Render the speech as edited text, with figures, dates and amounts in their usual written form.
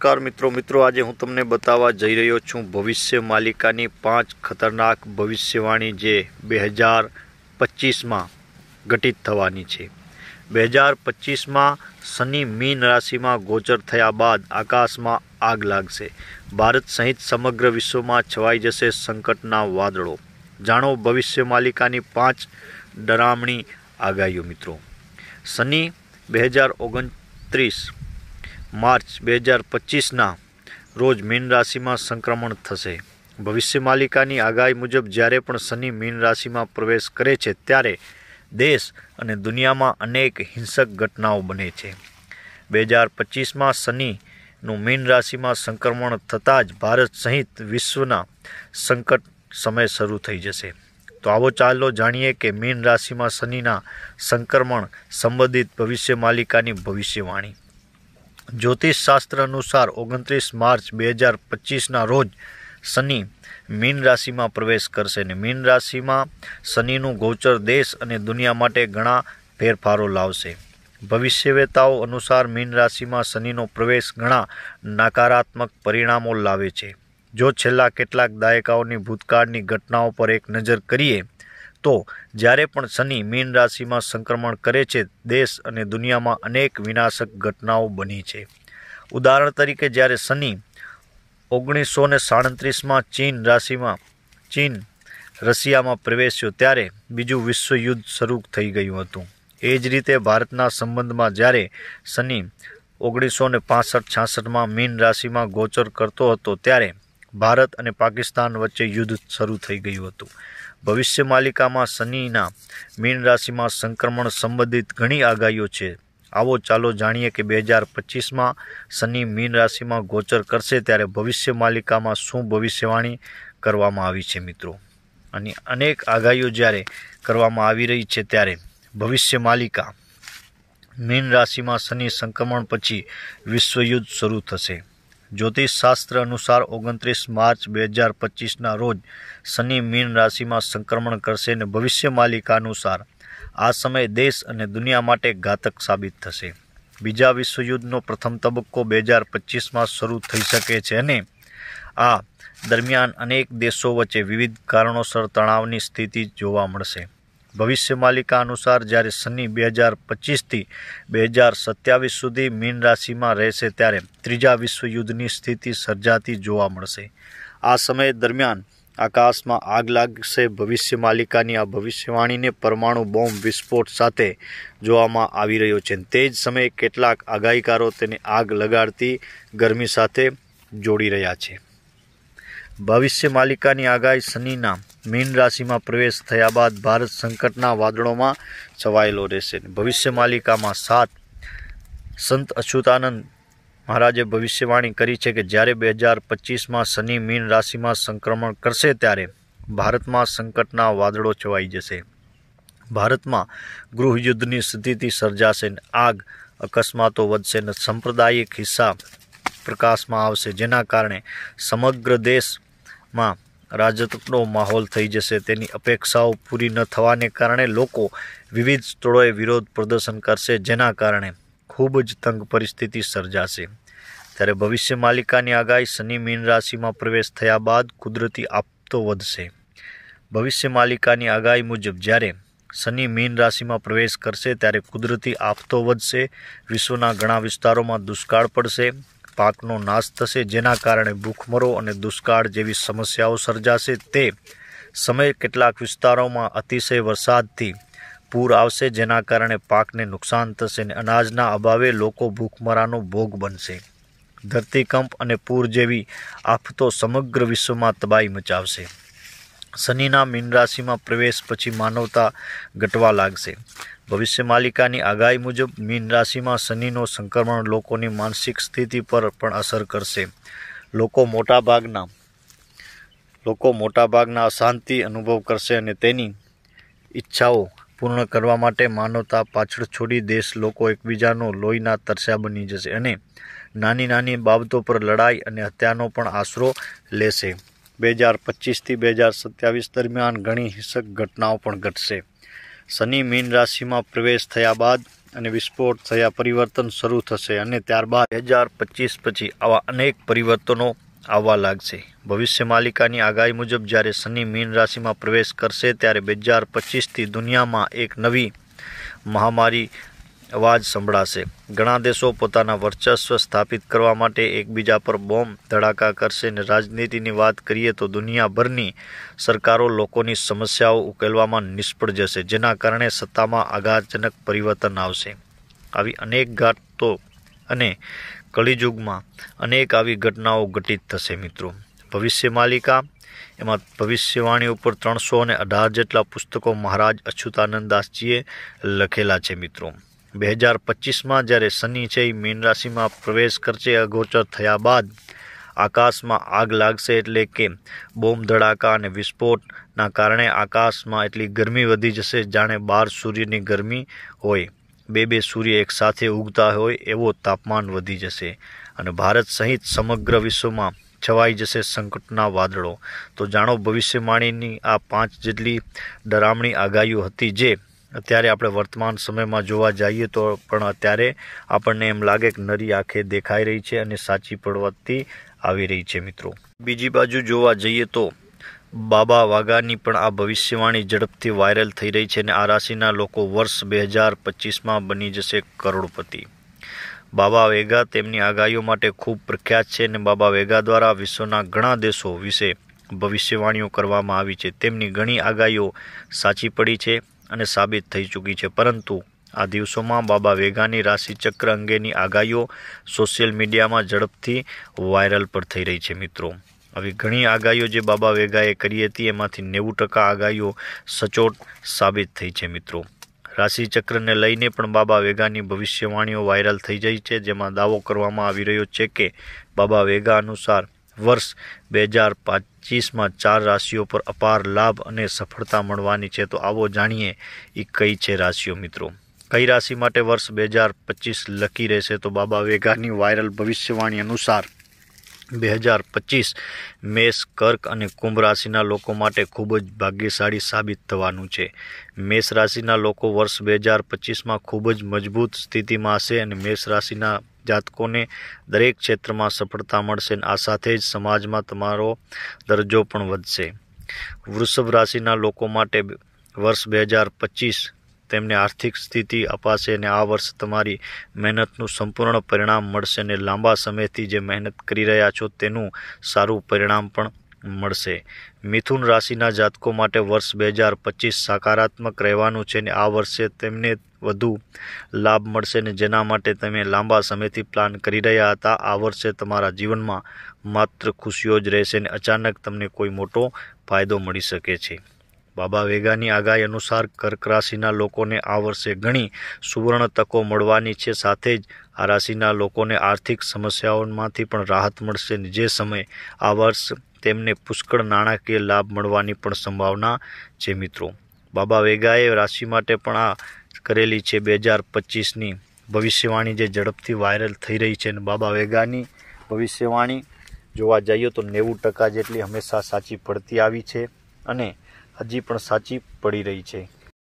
नमस्कार मित्रों आज हूँ तमने बतावा जई रह्यो छूं भविष्य मालिकानी 5 खतरनाक भविष्यवाणी जे 2025 में घटित थवानी छे। 2025 में शनि मीन राशि में गोचर थया बाद आकाश में आग लागशे। भारत सहित समग्र विश्व में छवाई जशे संकटना वादळो। जाणो भविष्य मालिकानी 5 डरामणी आगाहीओ। मित्रों, शनि 2029 मार्च 2025 ना रोज मीन राशि में संक्रमण थशे। भविष्य मालिकानी आगाही मुजब ज्यारे पण शनि मीन राशि में प्रवेश करे छे त्यारे देश अने दुनिया में अनेक हिंसक घटनाओं बने छे। 2025 में शनि नु मीन राशि में संक्रमण थता ज भारत सहित विश्वना संकट समय शुरू थई जशे। तो आवो चालो जाणीए कि मीन राशि में शनिना संक्रमण संबंधित भविष्य मालिकानी भविष्यवाणी। ज्योतिष शास्त्र अनुसार 29 मार्च 2025 ना रोज शनि मीन राशि में प्रवेश करशे ने मीन राशि में शनिનું गोचर देश અને दुनिया માટે ઘણા ફેરફારો લાવશે। ભવિષ્યવેતાઓ અનુસાર મીન રાશિમાં શનિનો પ્રવેશ ઘણા નકારાત્મક પરિણામો લાવે છે। જો છેલ્લા કેટલાક દાયકાઓની ભૂતકાળની ઘટનાઓ પર એક નજર કરીએ તો જ્યારે પણ શનિ મીન રાશિમાં સંક્રમણ કરે છે દેશ અને દુનિયામાં અનેક વિનાશક ઘટનાઓ બની છે। ઉદાહરણ તરીકે જ્યારે શનિ 1937માં ચીન રશિયામાં પ્રવેશ્યો ત્યારે બીજું વિશ્વયુદ્ધ શરૂ થઈ ગયું હતું। એ જ રીતે ભારતના સંબંધમાં જ્યારે શનિ 1965-66માં મીન રાશિમાં ગોચર કરતો હતો ત્યારે ભારત અને પાકિસ્તાન વચ્ચે યુદ્ધ શરૂ થઈ ગયું હતું। ભવિષ્ય માલિકામાં શનિના મીન રાશિમાં સંક્રમણ સંબંધિત ઘણી આગાહીઓ છે। આવો ચાલો જાણીએ કે 2025માં શનિ મીન રાશિમાં ગોચર કરશે ત્યારે ભવિષ્ય માલિકામાં શું ભવિષ્યવાણી કરવામાં આવી છે। મિત્રો, અને અનેક આગાહીઓ જ્યારે કરવામાં આવી રહી છે ત્યારે ભવિષ્ય માલિકા મીન રાશિમાં શનિ સંક્રમણ પછી વિશ્વયુદ્ધ શરૂ થશે। ज्योतिष शास्त्र अनुसार 29 मार्च 2025 ना रोज शनि मीन राशि में संक्रमण करशे ने भविष्य मालिका अनुसार आ समय देश अने दुनिया माटे घातक साबित थशे। बीजा विश्वयुद्धनो प्रथम तबक्को 2025 में शुरू थई शके छे अने आ दरमियान अनेक देशों वच्चे विविध कारणोसर तणावनी स्थिति जोवा मळशे। भविष्य मालिका अनुसार ज्यारे शनि 2025 थी 2027 सुधी मीन राशि में रहेशे त्यारे त्रीजा विश्वयुद्धनी स्थिति सर्जाती जोवा मळशे। आ समय दरमियान आकाश में आग लागशे। भविष्य मालिकानी आ भविष्यवाणीने परमाणु बॉम्ब विस्फोट साथे जोवामां आवी रह्यो छे। ते ज समये केटलाक आगाहीकारो तेने आग लगाड़ती गरमी साथे जोड़ी रह्या छे। भविष्य मालिकानी आगाही शनिना मीन राशि में प्रवेश थया बाद भारत संकटना वादळों में छवायेलो रहेशे। भविष्य मालिका में 7 संत अच्युतानंद महाराजे भविष्यवाणी करी है कि ज्यारे 2025 में शनि मीन राशि में संक्रमण करशे त्यारे भारत में संकटना वादळो छवाई जशे। भारत में गृहयुद्धनी स्थिति सर्जाशे। आग अकस्मातो वधशे ने सांप्रदायिक हिस्सा प्रकाश में आवशे जेना कारणे समग्र देश में राजतकनो माहौल थई जशे। तेनी अपेक्षाओं पूरी न थवाने कारणे लोको विविध स्थळोए विरोध प्रदर्शन करशे जेना कारणे खूब ज तंग परिस्थिति सर्जाशे। त्यारे भविष्य मालिकानी आगाही शनि मीन राशि में प्रवेश थया बाद कुदरती आपतो वधशे। भविष्य मालिकानी आगाही मुजब ज्यारे शनि मीन राशि में प्रवेश करशे त्यारे कुदरती आपतो वधशे। विश्वना घणा विस्तारों में दुष्काळ पड़शे, पाकनो नाश थशे जेना कारणे भूखमरो अने दुष्काळ जेवी समस्याओं सर्जाशे। ते समय केटलाक विस्तारों में अतिशय वरसादथी पूर आवशे जेना कारणे पाकने नुकसान थशे ने अनाजना अभावे लोको भूखमरानो भोग बनशे। धरतीकंप अने पूर जेवी आफतो समग्र विश्व में तबाही मचावशे। शनिना मीन राशि में प्रवेश पछी मानवता घटवा लागशे। भविष्य मालिकानी आगाही मुजब मीन राशि में शनिनो संक्रमण लोकोनी मानसिक स्थिति पर पण असर करशे। लोको मोटा भागना अशांति अनुभव करशे अने तेनी इच्छाओं पूर्ण करवा माटे मानवता पाछळ छोड़ी देश लोको एकबीजानो लोहीना तरस्या बनी जशे अने नानी नानी बाबतों पर लड़ाई अने हत्यानो पण आसरो लेशे। 2025 થી 2027 दरमियान घणी हिंसक घटनाओं पण घटशे। शनि मीन राशि में प्रवेश थया बाद અને વિસ્ફોટ થયા પરિવર્તન શરૂ થશે અને ત્યારબાદ 2025 પછી આવા અનેક પરિવર્તનો આવવા લાગશે। ભવિષ્ય માલિકાની આગાહી મુજબ જ્યારે શનિ મીન રાશિમાં પ્રવેશ કરશે ત્યારે 2025થી દુનિયામાં એક નવી મહામારી અવાજ સંભળાશે। ઘણા દેશો પોતાના વર્ચસ્વ સ્થાપિત કરવા માટે એકબીજા પર બોમ્બ ધડાકા કરશે અને રાજનીતિની વાત કરીએ તો દુનિયાભરની સરકારો લોકોની સમસ્યાઓ ઉકેલવામાં નિષ્ફળ જશે, જેના કારણે સત્તામાં આઘાતજનક પરિવર્તન આવશે। આવી અનેક ઘાતો અને કળિયુગમાં અનેક આવી ઘટનાઓ ઘટિત થશે। મિત્રો, ભવિષ્ય માલિકા એમાં ભવિષ્યવાણી ઉપર 318 જેટલા પુસ્તકો મહારાજ અચ્યુતાનંદ દાસજીએ લખેલા છે। મિત્રો, 2025માં જ્યારે શનિ છે એ મીન રાશિમાં પ્રવેશ કરશે, અગોચર થયા બાદ આકાશમાં આગ લાગશે, એટલે કે બોમ્બ ધડાકા અને વિસ્ફોટના કારણે આકાશમાં એટલી ગરમી વધી જશે જાણે બહાર સૂર્યની ગરમી હોય, બે સૂર્ય એકસાથે ઉગતા હોય એવો તાપમાન વધી જશે અને ભારત સહિત સમગ્ર વિશ્વમાં છવાઈ જશે સંકટના વાદળો। તો જાણો ભવિષ્યવાણીની આ 5 જેટલી ડરામણી આગાહીઓ હતી, જે અત્યારે આપણે વર્તમાન સમયમાં જોવા જઈએ તો પણ અત્યારે આપણને એમ લાગે કે નરી આંખે દેખાઈ રહી છે અને સાચી પડવાથી આવી રહી છે। મિત્રો, બીજી બાજુ જોવા જઈએ તો બાબા વાઘાની પણ આ ભવિષ્યવાણી ઝડપથી વાયરલ થઈ રહી છે અને આ રાશિના લોકો વર્ષ 2025માં બની જશે કરોડપતિ। બાબા વેગા તેમની આગાહીઓ માટે ખૂબ પ્રખ્યાત છે અને બાબા વેગા દ્વારા વિશ્વના ઘણા દેશો વિશે ભવિષ્યવાણીઓ કરવામાં આવી છે। તેમની ઘણી આગાહીઓ સાચી પડી છે અને સાબિત થઈ ચૂકી છે, પરંતુ આ દિવસોમાં બાબા વેગાની રાશિચક્ર અંગેની આગાહીઓ સોશિયલ મીડિયામાં ઝડપથી વાયરલ પર થઈ રહી છે। મિત્રો, આવી ઘણી આગાહીઓ જે બાબા વેગાએ કરી હતી એમાંથી 90% આગાહીઓ સચોટ સાબિત થઈ છે। મિત્રો, રાશિચક્રને લઈને પણ બાબા વેગાની ભવિષ્યવાણીઓ વાયરલ થઈ જાય છે, જેમાં દાવો કરવામાં આવી રહ્યો છે કે બાબા વેગા અનુસાર વર્ષ 2025માં 4 રાશિઓ પર અપાર લાભ અને સફળતા મળવાની છે। તો આવો જાણીએ એ કઈ છે રાશિઓ। મિત્રો, કઈ રાશિ માટે વર્ષ 2025 લકી રહેશે? તો બાબા વેગાની વાયરલ ભવિષ્યવાણી અનુસાર 2025 મેષ, કર્ક અને કુંભ રાશિના લોકો માટે ખૂબ જ ભાગ્યશાળી સાબિત થવાનું છે। મેષ રાશિના લોકો વર્ષ 2025માં ખૂબ જ મજબૂત સ્થિતિમાં હશે અને મેષ રાશિના જાતકોને દરેક ક્ષેત્રમાં સફળતા મળશે અને આ સાથે જ સમાજમાં તમારો દરજ્જો પણ વધશે। વૃષભ રાશિના લોકો માટે વર્ષ 2025 તેમને આર્થિક સ્થિતિ અપાશે અને આ વર્ષ તમારી મહેનતનું સંપૂર્ણ પરિણામ મળશે અને લાંબા સમયથી જે મહેનત કરી રહ્યા છો તેનું સારું પરિણામ પણ મળશે। મિથુન રાશિના જાતકો માટે વર્ષ 2025 સકારાત્મક રહેવાનું છે અને આ વર્ષે તેમને વધુ લાભ મળશે અને જેના માટે તમે લાંબા સમયથી પ્લાન કરી રહ્યા હતા, આ વર્ષે તમારા જીવનમાં માત્ર ખુશીઓ જ રહેશે અને અચાનક તમને કોઈ મોટો ફાયદો મળી શકે છે। બાબા વેગાની આગાહી અનુસાર કર્ક રાશિના લોકોને આ વર્ષે ઘણી સુવર્ણ તકો મળવાની છે, સાથે જ આ રાશિના લોકોને આર્થિક સમસ્યાઓમાંથી પણ રાહત મળશે અને જે સમય આ વર્ષ તેમને પુષ્કળ નાણાકીય લાભ મળવાની પણ સંભાવના છે। મિત્રો, બાબા વેગાએ રાશિ માટે પણ આ કરેલી છે 2025ની ભવિષ્યવાણી જે ઝડપથી વાયરલ થઈ રહી છે અને બાબા વેગાની ભવિષ્યવાણી જોવા જઈએ તો 90% જેટલી હંમેશા સાચી પડતી આવી છે અને હજી પણ સાચી પડી રહી છે।